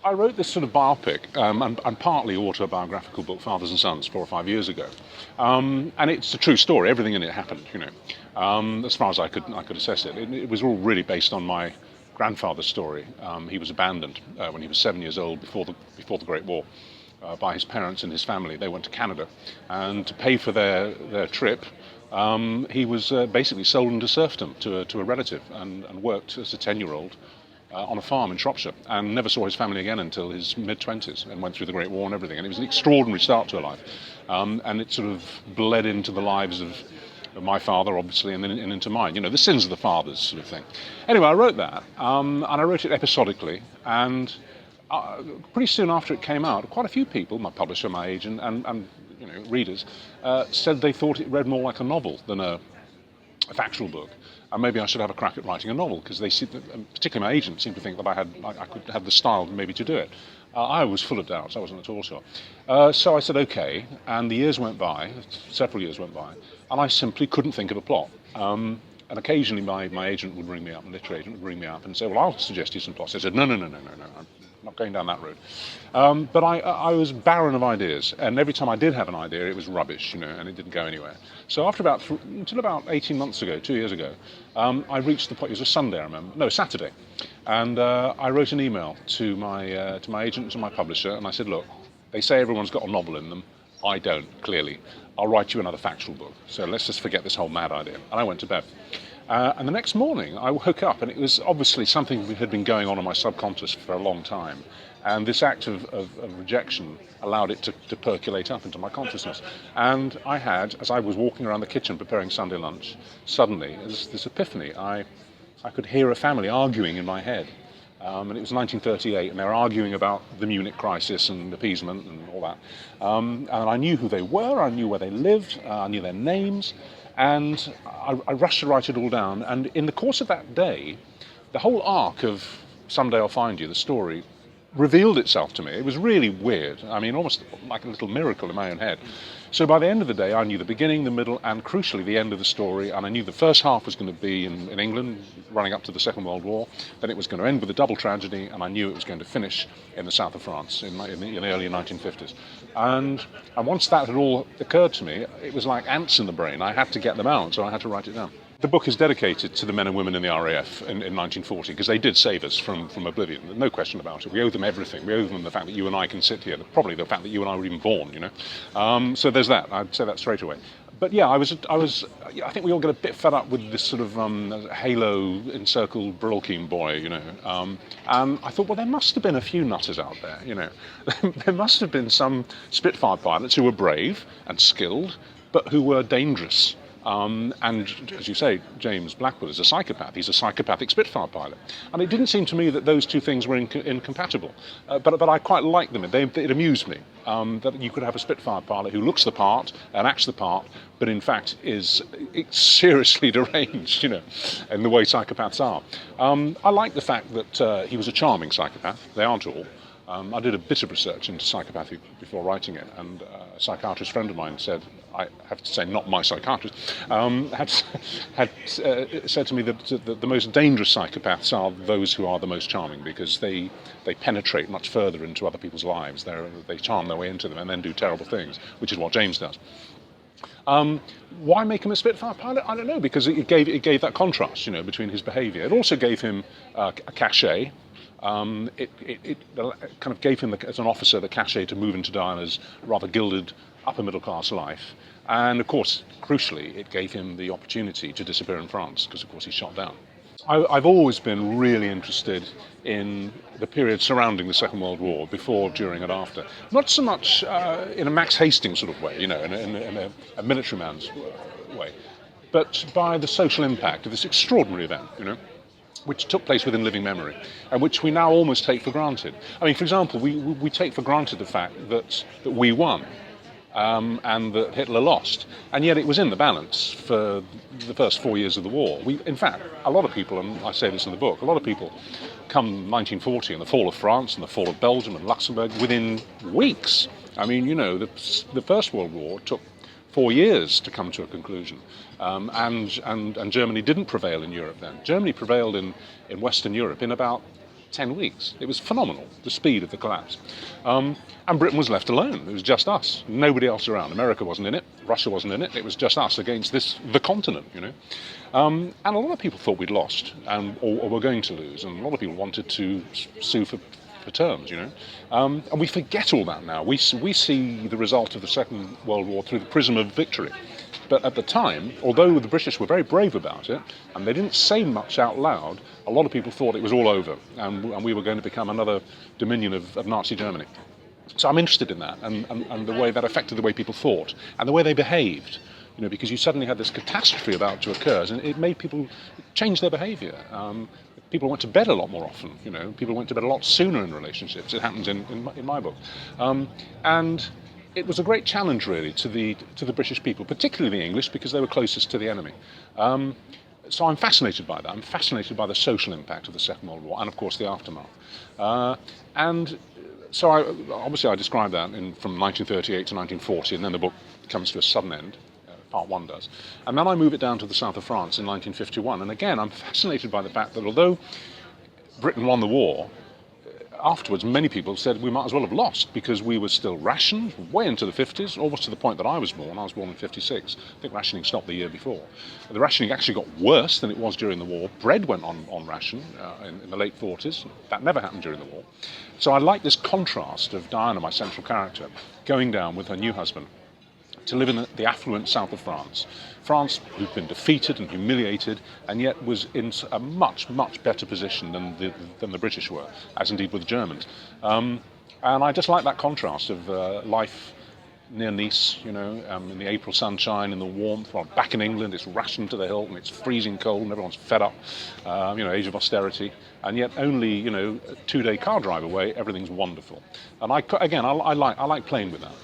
I wrote this sort of biopic and partly autobiographical book, Fathers and Sons, 4 or 5 years ago, and it's a true story. Everything in it happened, as far as I could assess it. It was all really based on my grandfather's story. He was abandoned when he was 7 years old before the Great War by his parents and his family. They went to Canada, and to pay for their trip, he was basically sold into serfdom to a relative and worked as a 10-year-old. On a farm in Shropshire, and never saw his family again until his mid-20s, and went through the Great War and everything. And it was an extraordinary start to a life, and it sort of bled into the lives of my father, obviously, and then into mine. The sins of the fathers sort of thing. Anyway, I wrote that, and I wrote it episodically, and pretty soon after it came out, quite a few people, my publisher, my agent, and readers, said they thought it read more like a novel than a factual book. And maybe I should have a crack at writing a novel, because they see, particularly my agent, seemed to think that I could have the style maybe to do it. I was full of doubts. I wasn't at all sure. So I said okay, and the years went by, several years went by, and I simply couldn't think of a plot. And occasionally my agent would ring me up, and literary agent would ring me up and say, well, I'll suggest you some plots. I said, no, I'm not going down that road. But I was barren of ideas, and every time I did have an idea, it was rubbish, and it didn't go anywhere. So until about 18 months ago, 2 years ago, I reached the point. It was a Sunday, I remember. No, Saturday, and I wrote an email to my agent and to my publisher, and I said, look, they say everyone's got a novel in them. I don't, clearly. I'll write you another factual book. So let's just forget this whole mad idea. And I went to bed. And the next morning, I woke up, and it was obviously something that had been going on in my subconscious for a long time. And this act of rejection allowed it to percolate up into my consciousness. And I had, as I was walking around the kitchen preparing Sunday lunch, suddenly, this epiphany. I could hear a family arguing in my head. And it was 1938, and they were arguing about the Munich crisis and appeasement and all that. And I knew who they were, I knew where they lived, I knew their names. And I rushed to write it all down, and in the course of that day, the whole arc of Someday I'll Find You, the story, revealed itself to me. It was really weird. I mean, almost like a little miracle in my own head. So by the end of the day, I knew the beginning, the middle, and crucially the end of the story, and I knew the first half was going to be in England, running up to the Second World War, then it was going to end with a double tragedy, and I knew it was going to finish in the south of France in the early 1950s. And once that had all occurred to me, it was like ants in the brain. I had to get them out, so I had to write it down. The book is dedicated to the men and women in the RAF in 1940, because they did save us from oblivion. There's no question about it. We owe them everything. We owe them the fact that you and I can sit here, probably the fact that you and I were even born, So there's that. I'd say that straight away. But yeah, I think we all get a bit fed up with this sort of halo-encircled Brillkeem boy, And I thought, well, there must have been a few nutters out there, There must have been some Spitfire pilots who were brave and skilled, but who were dangerous. And as you say, James Blackwell is a psychopath. He's a psychopathic Spitfire pilot. And it didn't seem to me that those two things were incompatible. But I quite liked them. It amused me that you could have a Spitfire pilot who looks the part and acts the part, but in fact is seriously deranged, in the way psychopaths are. I like the fact that he was a charming psychopath. They aren't all. I did a bit of research into psychopathy before writing it, and a psychiatrist friend of mine said, I have to say not my psychiatrist, had said to me that the most dangerous psychopaths are those who are the most charming, because they penetrate much further into other people's lives. They charm their way into them and then do terrible things, which is what James does. Why make him a Spitfire pilot? I don't know, because it gave that contrast, between his behaviour. It also gave him a cachet. It kind of gave him, as an officer, the cachet to move into Diana's rather gilded upper middle class life. And of course, crucially, it gave him the opportunity to disappear in France, because of course he's shot down. I've always been really interested in the period surrounding the Second World War, before, during and after. Not so much in a Max Hastings sort of way, in a military man's way, but by the social impact of this extraordinary event, which took place within living memory, and which we now almost take for granted. I mean, for example, we take for granted the fact that we won, and that Hitler lost, and yet it was in the balance for the first 4 years of the war. In fact, a lot of people, and I say this in the book, a lot of people come 1940 and the fall of France and the fall of Belgium and Luxembourg within weeks. I mean, the First World War took 4 years to come to a conclusion. And Germany didn't prevail in Europe then. Germany prevailed in Western Europe in about 10 weeks. It was phenomenal, the speed of the collapse. And Britain was left alone. It was just us, nobody else around. America wasn't in it, Russia wasn't in it. It was just us against the continent, you know. And a lot of people thought we'd lost or were going to lose, and a lot of people wanted to sue for terms, you know. And we forget all that now. We see the result of the Second World War through the prism of victory. But at the time, although the British were very brave about it, and they didn't say much out loud, a lot of people thought it was all over, and we were going to become another dominion of Nazi Germany. So I'm interested in that, and the way that affected the way people thought, and the way they behaved, you know, because you suddenly had this catastrophe about to occur, and it made people change their behaviour. People went to bed a lot more often, you know, people went to bed a lot sooner in relationships. It happens in my book. And it was a great challenge, really, to the British people, particularly the English, because they were closest to the enemy. So I'm fascinated by that. I'm fascinated by the social impact of the Second World War and, of course, the aftermath. And so I describe that from 1938 to 1940, and then the book comes to a sudden end. Part one does. And then I move it down to the south of France in 1951. And again, I'm fascinated by the fact that although Britain won the war, afterwards many people said we might as well have lost because we were still rationed way into the 50s, almost to the point that I was born. I was born in 56. I think rationing stopped the year before. The rationing actually got worse than it was during the war. Bread went on ration in the late 40s. That never happened during the war. So I like this contrast of Diana, my central character, going down with her new husband to live in the affluent south of France. France, who'd been defeated and humiliated, and yet was in a much, much better position than the British were, as indeed were the Germans. And I just like that contrast of life near Nice, you know, in the April sunshine, in the warmth. Well, back in England, it's rationed to the hilt and it's freezing cold and everyone's fed up, you know, age of austerity. And yet only, you know, a 2-day car drive away, everything's wonderful. And I like playing with that.